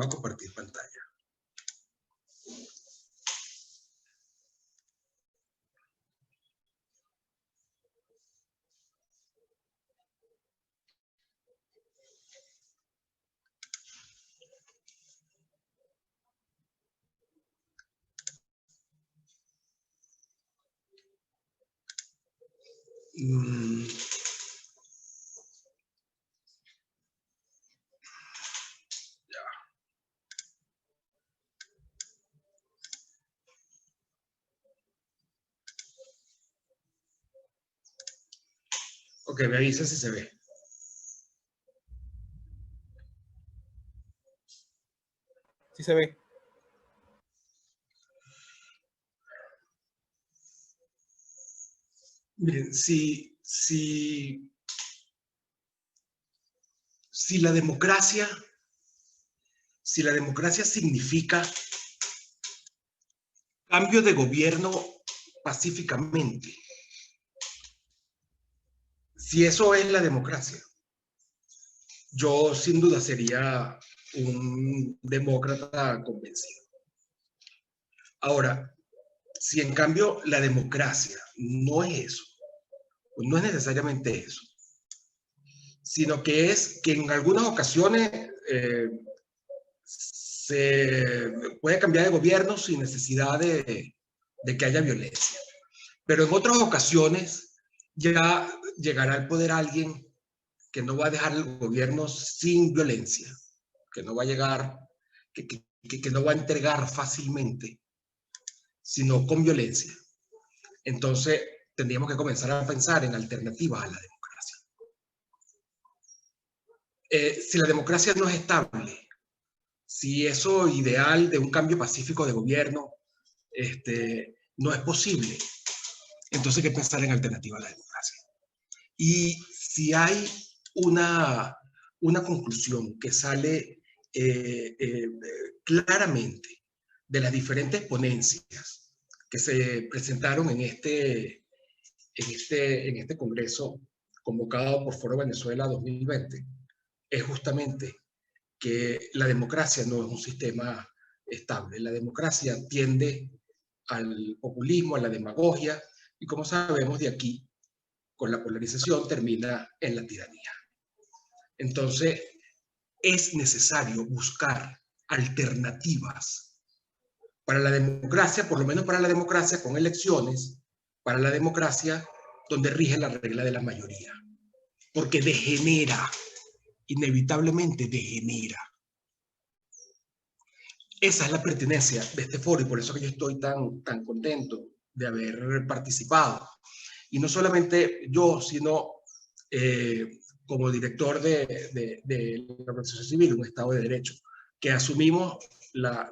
Voy a compartir pantalla. Ok, me avisa si se ve. Sí se ve. Miren, si la democracia significa cambio de gobierno pacíficamente, si eso es la democracia, yo sin duda sería un demócrata convencido. Ahora, si en cambio la democracia no es eso, pues no es necesariamente eso, sino que es que en algunas ocasiones se puede cambiar de gobierno sin necesidad de que haya violencia. Pero en otras ocasiones ya llegará al poder alguien que no va a dejar el gobierno sin violencia, que no va a llegar, que no va a entregar fácilmente, sino con violencia. Entonces, tendríamos que comenzar a pensar en alternativas a la democracia. Si la democracia no es estable, si eso ideal de un cambio pacífico de gobierno no es posible, entonces hay que pensar en alternativas a la democracia. Y si hay una conclusión que sale claramente de las diferentes ponencias que se presentaron en este congreso convocado por Foro Venezuela 2020, es justamente que la democracia no es un sistema estable. La democracia tiende al populismo, a la demagogia, y como sabemos de aquí, con la polarización termina en la tiranía. Entonces, es necesario buscar alternativas para la democracia, por lo menos para la democracia con elecciones, para la democracia donde rige la regla de la mayoría, porque degenera, inevitablemente degenera. Esa es la pertinencia de este foro y por eso que yo estoy tan contento de haber participado. Y no solamente yo, sino como director de la organización civil, un Estado de Derecho, que asumimos la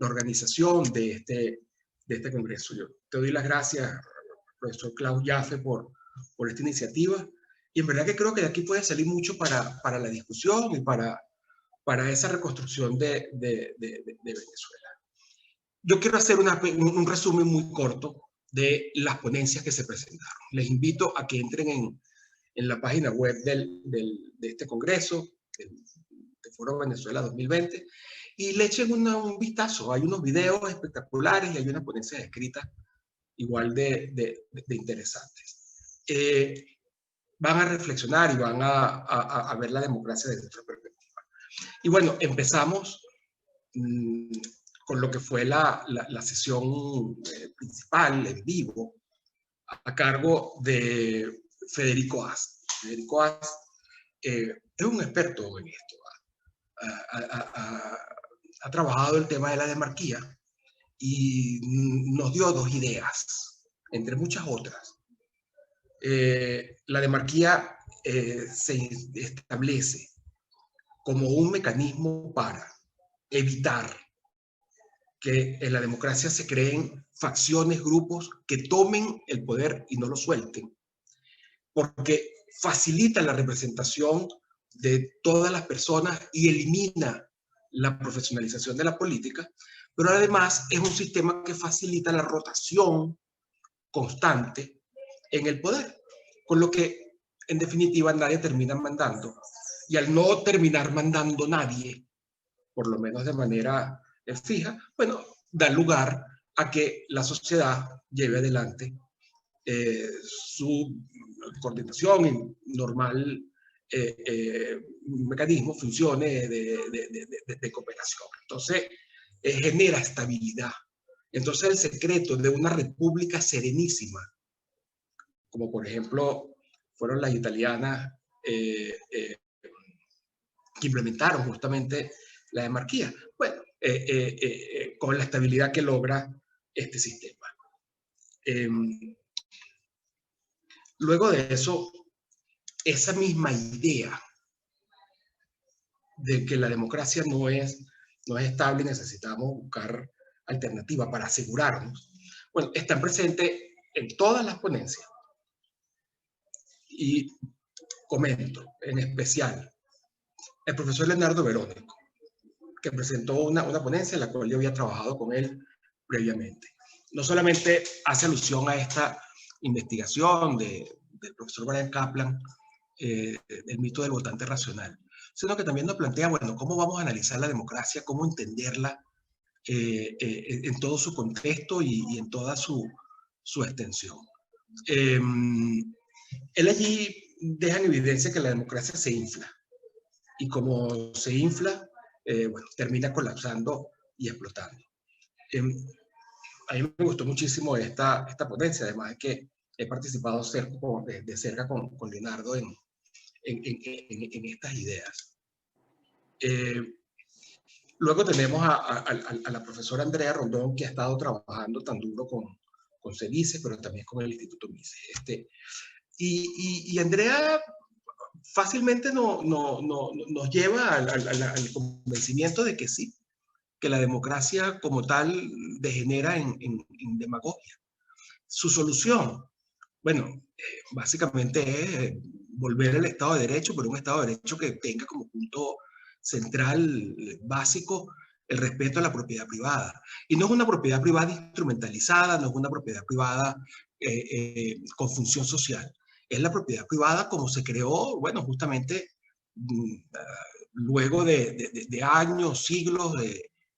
organización de este congreso. Yo te doy las gracias, profesor Klaus Jaffe, por esta iniciativa. Y en verdad que creo que de aquí puede salir mucho para la discusión y para esa reconstrucción de Venezuela. Yo quiero hacer un resumen muy corto de las ponencias que se presentaron. Les invito a que entren en la página web de este congreso, de Foro Venezuela 2020, y le echen un vistazo. Hay unos videos espectaculares y hay unas ponencias escritas igual de interesantes. Van a reflexionar y van a ver la democracia desde otra perspectiva. Y bueno, empezamos con lo que fue la sesión principal en vivo a cargo de Federico Ast. Federico Ast es un experto en esto. Ha trabajado el tema de la demarquía y nos dio dos ideas, entre muchas otras. La demarquía se establece como un mecanismo para evitar que en la democracia se creen facciones, grupos que tomen el poder y no lo suelten, porque facilita la representación de todas las personas y elimina la profesionalización de la política, pero además es un sistema que facilita la rotación constante en el poder, con lo que en definitiva nadie termina mandando. Y al no terminar mandando nadie, por lo menos de manera fija, bueno, da lugar a que la sociedad lleve adelante su coordinación y normal mecanismo funcione de cooperación. Entonces, genera estabilidad. Entonces, el secreto de una república serenísima, como por ejemplo fueron las italianas que implementaron justamente la demarquía, bueno, con la estabilidad que logra este sistema. Luego de eso, esa misma idea de que la democracia no es estable y necesitamos buscar alternativas para asegurarnos, bueno, están presentes en todas las ponencias. Y comento, en especial, el profesor Leonardo Verónico, que presentó una ponencia en la cual yo había trabajado con él previamente. No solamente hace alusión a esta investigación del profesor Brian Kaplan, del mito del votante racional, sino que también nos plantea, bueno, cómo vamos a analizar la democracia, cómo entenderla en todo su contexto y en toda su extensión. Él allí deja en evidencia que la democracia se infla, y como se infla, bueno, termina colapsando y explotando. A mí me gustó muchísimo esta ponencia, además de que he participado de cerca con Leonardo en estas ideas. Luego tenemos a la profesora Andrea Rondón, que ha estado trabajando tan duro con CEDICE, pero también con el Instituto Mises. Y Andrea fácilmente nos lleva al convencimiento de que sí, que la democracia como tal degenera en demagogia. Su solución, bueno, básicamente es volver al Estado de Derecho, pero un Estado de Derecho que tenga como punto central, básico, el respeto a la propiedad privada. Y no es una propiedad privada instrumentalizada, no es una propiedad privada con función social. Es la propiedad privada como se creó, bueno, justamente luego de años, siglos,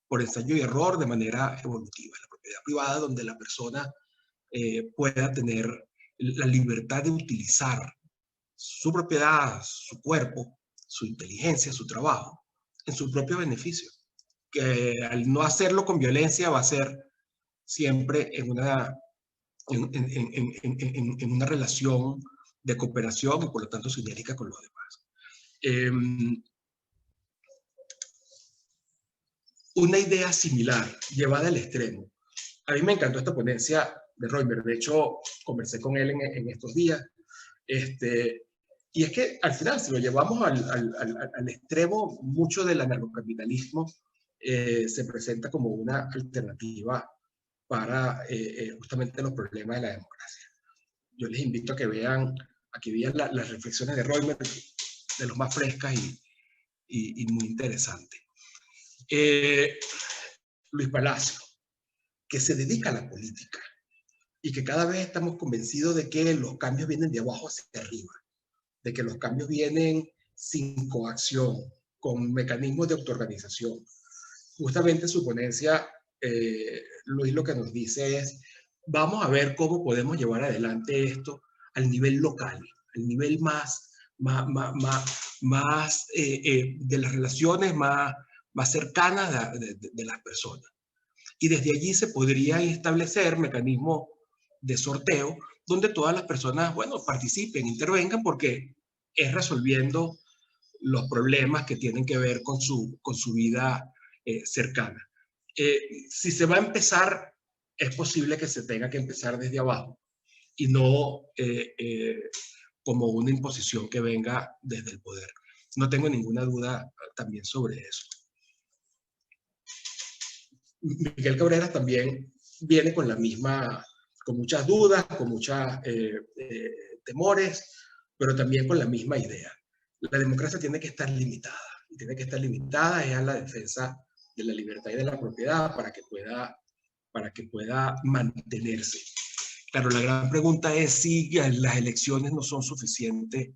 por ensayo y error, de manera evolutiva. La propiedad privada donde la persona pueda tener la libertad de utilizar su propiedad, su cuerpo, su inteligencia, su trabajo, en su propio beneficio. Que al no hacerlo con violencia va a ser siempre en una relación de cooperación y por lo tanto sinérgica con los demás. Una idea similar, llevada al extremo. A mí me encantó esta ponencia de Roimer, de hecho conversé con él en estos días, y es que al final, si lo llevamos al extremo, mucho del anarcocapitalismo se presenta como una alternativa para justamente los problemas de la democracia. Yo les invito a que vean las reflexiones de Roimer, de los más frescas y muy interesantes. Luis Palacio, que se dedica a la política y que cada vez estamos convencidos de que los cambios vienen de abajo hacia arriba, de que los cambios vienen sin coacción, con mecanismos de autoorganización. Justamente su ponencia, Luis lo que nos dice es, vamos a ver cómo podemos llevar adelante esto al nivel local, al nivel más de las relaciones más cercanas de las personas. Y desde allí se podría establecer mecanismos de sorteo donde todas las personas, bueno, participen, intervengan, porque es resolviendo los problemas que tienen que ver con su vida cercana. Si se va a empezar, es posible que se tenga que empezar desde abajo y no como una imposición que venga desde el poder. No tengo ninguna duda también sobre eso. Miguel Cabrera también viene con muchas dudas, con muchos temores, pero también con la misma idea. La democracia tiene que estar limitada, y tiene que estar limitada a la defensa de la libertad y de la propiedad para que pueda mantenerse. Claro, la gran pregunta es si las elecciones no son suficientes,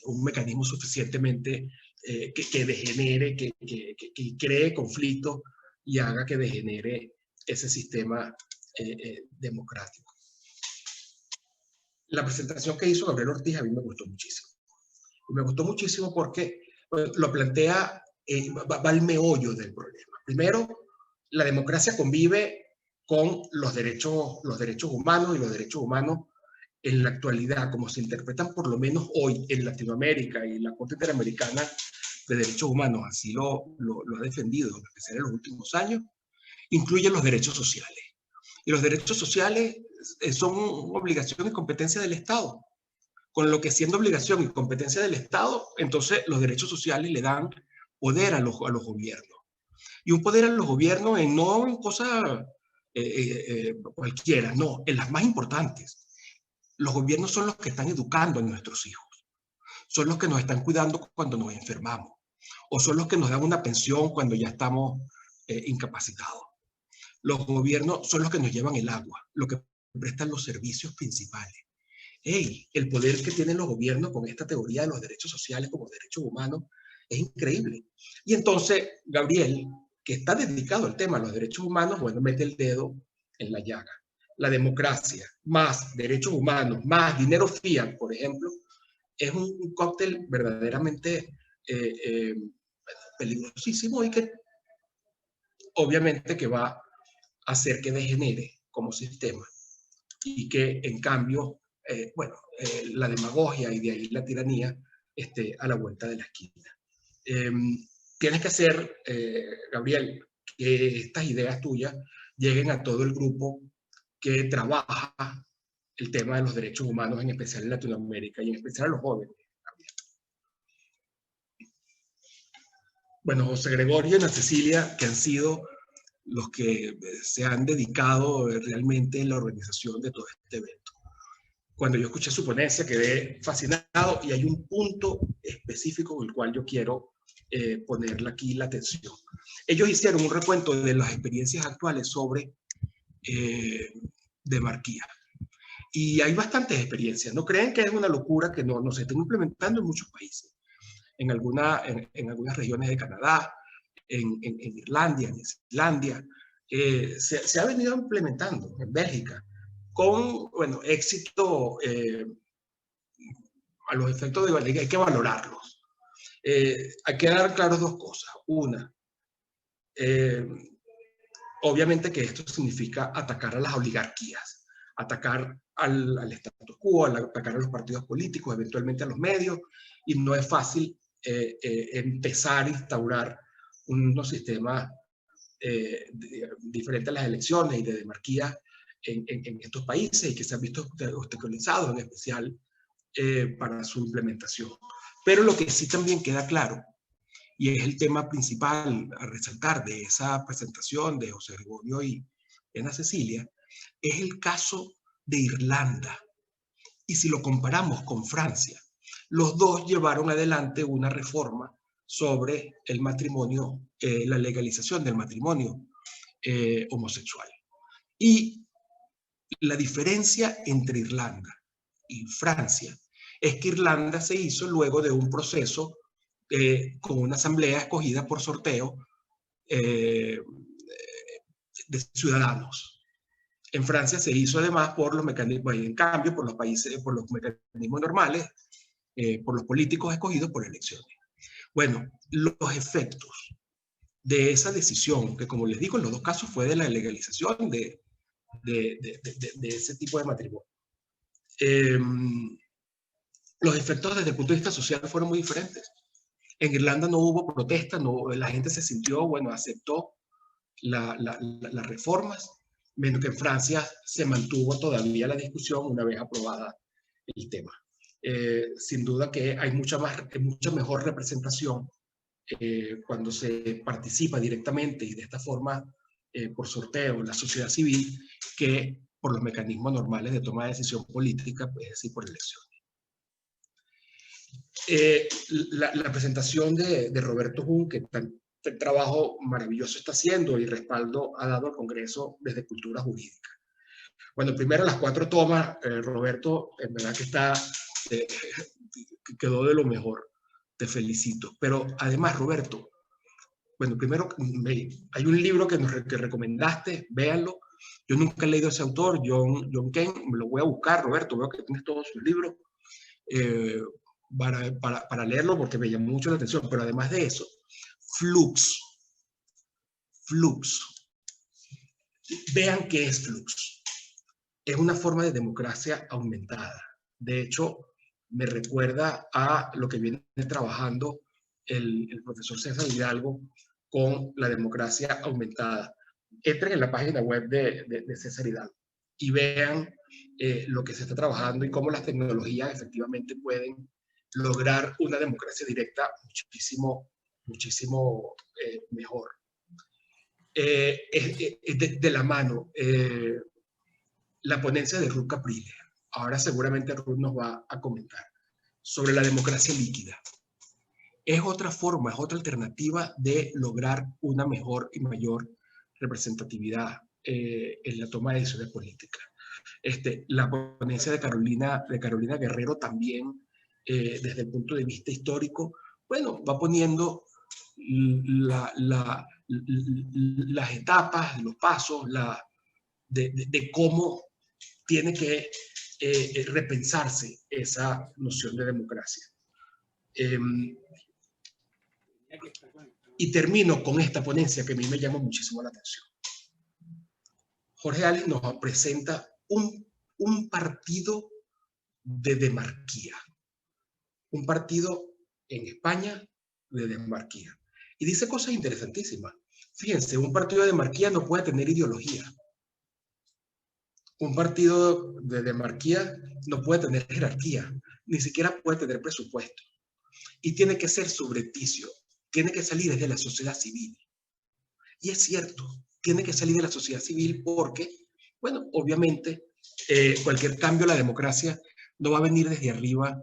un mecanismo suficientemente que degenere, que cree conflicto y haga que degenere ese sistema democrático. La presentación que hizo Gabriel Ortiz a mí me gustó muchísimo. Y me gustó muchísimo porque lo plantea, va al meollo del problema. Primero, la democracia convive con los derechos humanos, y los derechos humanos en la actualidad, como se interpretan por lo menos hoy en Latinoamérica y en la Corte Interamericana de Derechos Humanos, así lo ha defendido, en especial en los últimos años, incluyen los derechos sociales. Y los derechos sociales son obligación y competencia del Estado. Con lo que siendo obligación y competencia del Estado, entonces los derechos sociales le dan poder a los gobiernos. Y un poder a los gobiernos no en cosas cualquiera, no, en las más importantes. Los gobiernos son los que están educando a nuestros hijos, son los que nos están cuidando cuando nos enfermamos, o son los que nos dan una pensión cuando ya estamos incapacitados. Los gobiernos son los que nos llevan el agua, los que prestan los servicios principales. Hey, el poder que tienen los gobiernos con esta teoría de los derechos sociales como derechos humanos es increíble. Y entonces Gabriel, que está dedicado al tema de los derechos humanos, bueno, mete el dedo en la llaga. La democracia, más derechos humanos, más dinero fiat, por ejemplo, es un cóctel verdaderamente peligrosísimo y que obviamente que va a hacer que degenere como sistema y que en cambio, la demagogia y de ahí la tiranía esté a la vuelta de la esquina. Tienes que hacer, Gabriel, que estas ideas tuyas lleguen a todo el grupo que trabaja el tema de los derechos humanos, en especial en Latinoamérica y en especial a los jóvenes. Bueno, José Gregorio y Ana Cecilia, que han sido los que se han dedicado realmente en la organización de todo este evento. Cuando yo escuché su ponencia quedé fascinado y hay un punto específico con el cual yo quiero ponerle aquí la atención. Ellos hicieron un recuento de las experiencias actuales sobre demarquía. Y hay bastantes experiencias. No creen que es una locura que no se estén implementando en muchos países. En algunas regiones de Canadá, en Irlanda, en Islandia, se ha venido implementando en Bélgica con, bueno, éxito a los efectos de Bélgica. Hay que valorarlos. Hay que dar claras dos cosas. Una, obviamente que esto significa atacar a las oligarquías, atacar al status quo, atacar a los partidos políticos, eventualmente a los medios, y no es fácil empezar a instaurar unos sistemas diferentes a las elecciones y de demarquía en estos países y que se han visto obstaculizados, en especial para su implementación. Pero lo que sí también queda claro, y es el tema principal a resaltar de esa presentación de José Gregorio y Ana Cecilia, es el caso de Irlanda. Y si lo comparamos con Francia, los dos llevaron adelante una reforma sobre el matrimonio, la legalización del matrimonio homosexual. Y la diferencia entre Irlanda y Francia es que Irlanda se hizo luego de un proceso con una asamblea escogida por sorteo de ciudadanos. En Francia se hizo además por los mecanismos, en cambio, por los mecanismos normales, por los políticos escogidos por elecciones. Bueno, los efectos de esa decisión, que como les digo, en los dos casos fue de la legalización de ese tipo de matrimonio. Los efectos desde el punto de vista social fueron muy diferentes. En Irlanda no hubo protesta, la gente se sintió, bueno, aceptó las reformas, menos que en Francia se mantuvo todavía la discusión una vez aprobada el tema. Sin duda que hay mucha mejor representación cuando se participa directamente y de esta forma por sorteo la sociedad civil que por los mecanismos normales de toma de decisión política, es decir, por elecciones. La presentación de Roberto Jun, que el trabajo maravilloso está haciendo y respaldo ha dado al Congreso desde Cultura Jurídica. Bueno, primero las 4 tomas, Roberto, en verdad que quedó de lo mejor. te felicito. Pero además, Roberto, bueno, primero hay un libro que recomendaste, véanlo. Yo nunca he leído a ese autor, John Kane, me lo voy a buscar, Roberto, veo que tienes todos sus libros para leerlo porque me llamó mucho la atención. Pero además de eso, Flux. Vean qué es Flux. Es una forma de democracia aumentada. De hecho, me recuerda a lo que viene trabajando el profesor César Hidalgo con la democracia aumentada. Entren en la página web de César Hidalgo y vean lo que se está trabajando y cómo las tecnologías efectivamente pueden lograr una democracia directa muchísimo mejor. De la mano la ponencia de Ruth Caprile. Ahora seguramente Ruth nos va a comentar sobre la democracia líquida. Es otra forma, es otra alternativa de lograr una mejor y mayor representatividad en la toma de decisiones políticas. La ponencia de Carolina Guerrero también, desde el punto de vista histórico, bueno, va poniendo las etapas, los pasos, de cómo tiene que repensarse esa noción de democracia. Y termino con esta ponencia que a mí me llamó muchísimo la atención. Jorge Ali nos presenta un partido de demarquía, un partido en España de demarquía. Y dice cosas interesantísimas. Fíjense, un partido de demarquía no puede tener ideología. Un partido de demarquía no puede tener jerarquía, ni siquiera puede tener presupuesto. Y tiene que ser subrepticio, tiene que salir desde la sociedad civil. Y es cierto, tiene que salir de la sociedad civil porque, bueno, obviamente, cualquier cambio a la democracia no va a venir desde arriba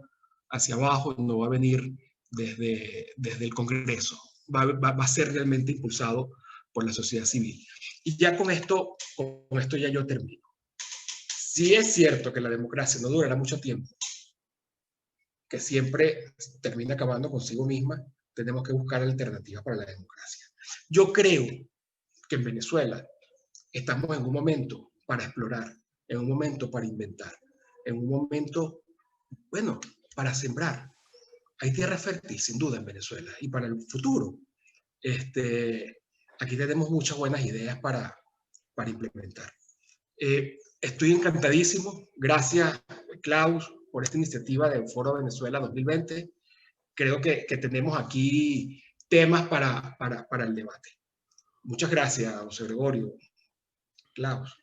hacia abajo, no va a venir desde el Congreso, va a ser realmente impulsado por la sociedad civil. Y ya con esto ya yo termino. Sí es cierto que la democracia no durará mucho tiempo, que siempre termina acabando consigo misma, tenemos que buscar alternativas para la democracia. Yo creo que en Venezuela estamos en un momento para explorar, en un momento para inventar, en un momento, bueno, para sembrar. Hay tierra fértil, sin duda, en Venezuela, y para el futuro. Aquí tenemos muchas buenas ideas para implementar. Estoy encantadísimo. Gracias, Klaus, por esta iniciativa del Foro Venezuela 2020. Creo que tenemos aquí temas para el debate. Muchas gracias, José Gregorio, Klaus.